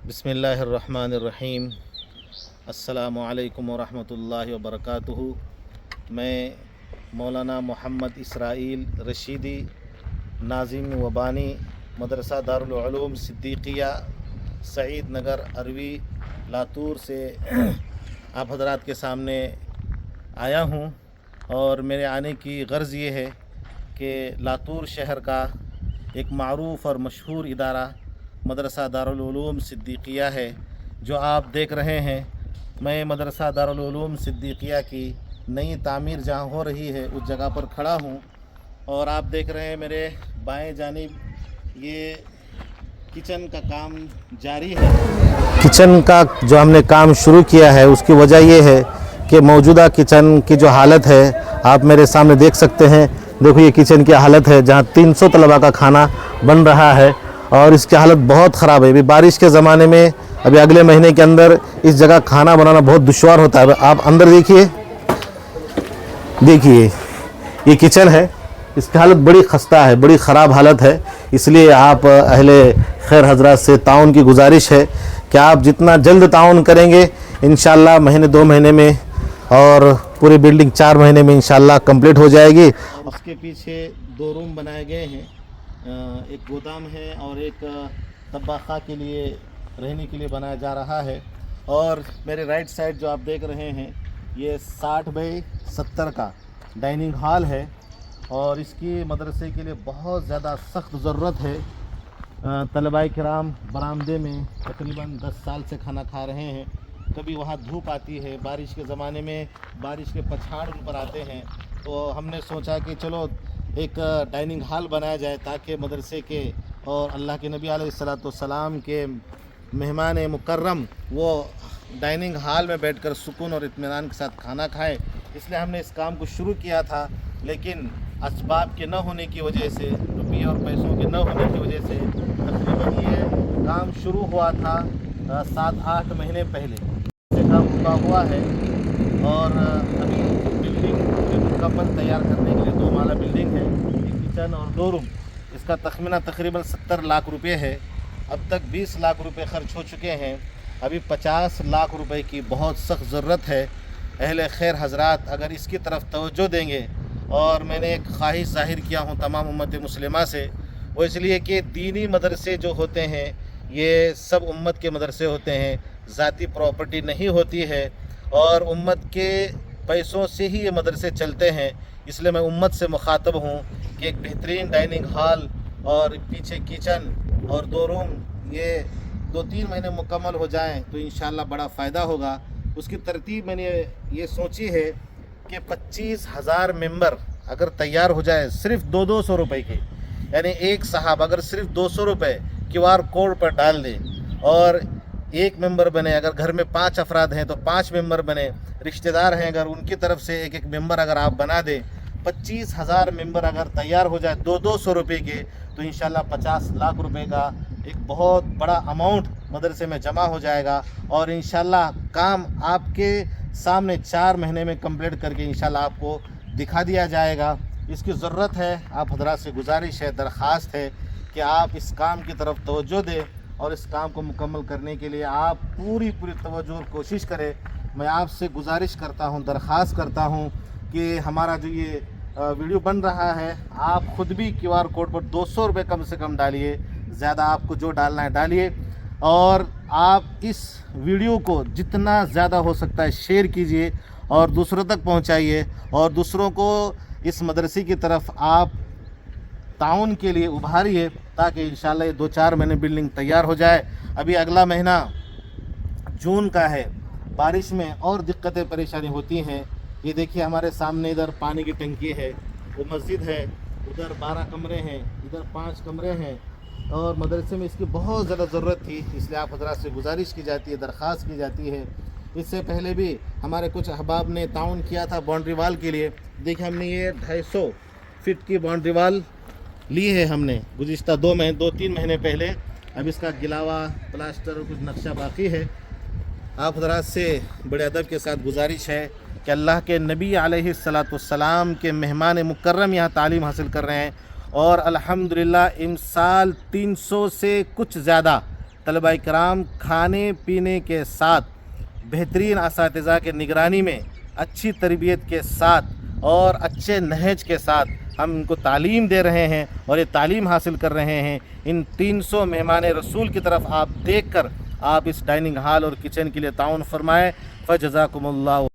بسم اللہ الرحمن الرحیم۔ السلام علیکم ورحمۃ اللہ وبرکاتہ۔ میں مولانا محمد اسرائیل رشیدی، ناظم و بانی مدرسہ دارالعلوم صدیقیہ سعید نگر اروی لاتور سے آپ حضرات کے سامنے آیا ہوں، اور میرے آنے کی غرض یہ ہے کہ لاتور شہر کا ایک معروف اور مشہور ادارہ مدرسہ دارالعلوم صدیقیہ ہے جو آپ دیکھ رہے ہیں۔ میں مدرسہ دارالعلوم صدیقیہ کی نئی تعمیر جہاں ہو رہی ہے اس جگہ پر کھڑا ہوں، اور آپ دیکھ رہے ہیں میرے بائیں جانب یہ کچن کا کام جاری ہے۔ کچن کا جو ہم نے کام شروع کیا ہے اس کی وجہ یہ ہے کہ موجودہ کچن کی جو حالت ہے آپ میرے سامنے دیکھ سکتے ہیں۔ دیکھو یہ کچن کی حالت ہے جہاں 300 طلبہ کا کھانا بن رہا ہے، اور اس کی حالت بہت خراب ہے۔ ابھی بارش کے زمانے میں ابھی اگلے مہینے کے اندر اس جگہ کھانا بنانا بہت دشوار ہوتا ہے۔ آپ اندر دیکھیے یہ کچن ہے، اس کی حالت بڑی خستہ ہے، بڑی خراب حالت ہے۔ اس لیے آپ اہل خیر حضرات سے تعاون کی گزارش ہے کہ آپ جتنا جلد تعاون کریں گے انشاءاللہ مہینے 2 مہینے میں، اور پوری بلڈنگ 4 مہینے میں انشاءاللہ کمپلیٹ ہو جائے گی۔ اس کے پیچھے 2 روم بنائے گئے ہیں، ایک گودام ہے اور ایک طباخہ کے لیے رہنے کے لیے بنایا جا رہا ہے۔ اور میرے رائٹ سائڈ جو آپ دیکھ رہے ہیں یہ 60 بائی 70 کا ڈائننگ ہال ہے، اور اس کی مدرسے کے لیے بہت زیادہ سخت ضرورت ہے۔ طلباء کرام برآمدے میں تقریباً 10 سال سے کھانا کھا رہے ہیں۔ کبھی وہاں دھوپ آتی ہے، بارش کے زمانے میں بارش کے پچھاڑ ان پر آتے ہیں، تو ہم نے سوچا کہ چلو ایک ڈائننگ ہال بنایا جائے تاکہ مدرسے کے اور اللہ کے نبی علیہ السلام کے مہمان مکرم وہ ڈائننگ ہال میں بیٹھ کر سکون اور اطمینان کے ساتھ کھانا کھائیں۔ اس لیے ہم نے اس کام کو شروع کیا تھا، لیکن اسباب کے نہ ہونے کی وجہ سے، روپیے اور پیسوں کے نہ ہونے کی وجہ سے تقریباً یہ کام شروع ہوا تھا 7-8 مہینے پہلے سے کام رکا ہوا ہے، اور ابھی بلڈنگ مکمل تیار کرنے کے لیے 2 مالہ بلڈنگ ہے، ایک کچن اور 2 روم۔ اس کا تخمینہ تقریباً 70 لاکھ روپے ہے۔ اب تک 20 لاکھ روپے خرچ ہو چکے ہیں، ابھی 50 لاکھ روپے کی بہت سخت ضرورت ہے۔ اہل خیر حضرات اگر اس کی طرف توجہ دیں گے، اور میں نے ایک خواہش ظاہر کیا ہوں تمام امت مسلمہ سے، وہ اس لیے کہ دینی مدرسے جو ہوتے ہیں یہ سب امت کے مدرسے ہوتے ہیں، ذاتی پراپرٹی نہیں ہوتی ہے، اور امت کے پیسوں سے ہی یہ مدرسے چلتے ہیں۔ اس لیے میں امت سے مخاطب ہوں کہ ایک بہترین ڈائننگ ہال اور پیچھے کچن اور 2 روم یہ 2-3 مہینے مکمل ہو جائیں تو انشاءاللہ بڑا فائدہ ہوگا۔ اس کی ترتیب میں نے یہ سوچی ہے کہ 25,000 ممبر اگر تیار ہو جائے صرف 200 روپے کے، یعنی ایک صاحب اگر صرف 200 روپے QR کوڈ پر ڈال دے اور ایک ممبر بنے، اگر گھر میں 5 افراد ہیں تو 5 ممبر بنے، رشتہ دار ہیں اگر ان کی طرف سے ایک ممبر اگر آپ بنا دیں، 25,000 ممبر اگر تیار ہو جائے 200 روپے کے، تو انشاءاللہ 50 لاکھ روپے کا ایک بہت بڑا اماؤنٹ مدرسے میں جمع ہو جائے گا، اور انشاءاللہ کام آپ کے سامنے 4 مہینے میں کمپلیٹ کر کے انشاءاللہ آپ کو دکھا دیا جائے گا۔ اس کی ضرورت ہے، آپ حضرات سے گزارش ہے، درخواست ہے کہ آپ اس کام کی طرف توجہ دیں، اور اس کام کو مکمل کرنے کے لیے آپ پوری توجہ اور کوشش کریں۔ میں آپ سے گزارش کرتا ہوں، درخواست کرتا ہوں کہ ہمارا جو یہ ویڈیو بن رہا ہے آپ خود بھی QR کوڈ پر 200 روپے کم سے کم ڈالیے، زیادہ آپ کو جو ڈالنا ہے ڈالیے، اور آپ اس ویڈیو کو جتنا زیادہ ہو سکتا ہے شیئر کیجئے اور دوسروں تک پہنچائیے، اور دوسروں کو اس مدرسے کی طرف آپ تعاون کے لیے ابھاریے تاکہ انشاءاللہ یہ 2-4 مہینے بلڈنگ تیار ہو جائے۔ ابھی اگلا مہینہ جون کا ہے، بارش میں اور دقتیں پریشانی ہوتی ہیں۔ یہ دیکھیے ہمارے سامنے ادھر پانی کی ٹنکی ہے، وہ مسجد ہے، ادھر 12 کمرے ہیں، ادھر 5 کمرے ہیں، اور مدرسے میں اس کی بہت زیادہ ضرورت تھی۔ اس لیے آپ حضرات سے گزارش کی جاتی ہے، درخواست کی جاتی ہے۔ اس سے پہلے بھی ہمارے کچھ احباب نے تعاون کیا تھا باؤنڈری وال کے لیے۔ دیکھیں ہم نے یہ 250 فٹ کی باؤنڈری وال لی ہے ہم نے گزشتہ 2-3 مہینے پہلے۔ اب اس کا گلاوا پلاسٹر اور کچھ نقشہ باقی ہے۔ آپ حضرات سے بڑے ادب کے ساتھ گزارش ہے کہ اللہ کے نبی علیہ السلام کے مہمان مکرم یہاں تعلیم حاصل کر رہے ہیں، اور الحمدللہ امسال 300 سے کچھ زیادہ طلبہ کرام کھانے پینے کے ساتھ بہترین اساتذہ کے نگرانی میں اچھی تربیت کے ساتھ اور اچھے نہج کے ساتھ ہم ان کو تعلیم دے رہے ہیں اور یہ تعلیم حاصل کر رہے ہیں۔ ان 300 مہمان رسول کی طرف آپ دیکھ کر آپ اس ڈائننگ ہال اور کچن کے لیے تعاون فرمائیں۔ فجزاکم اللہ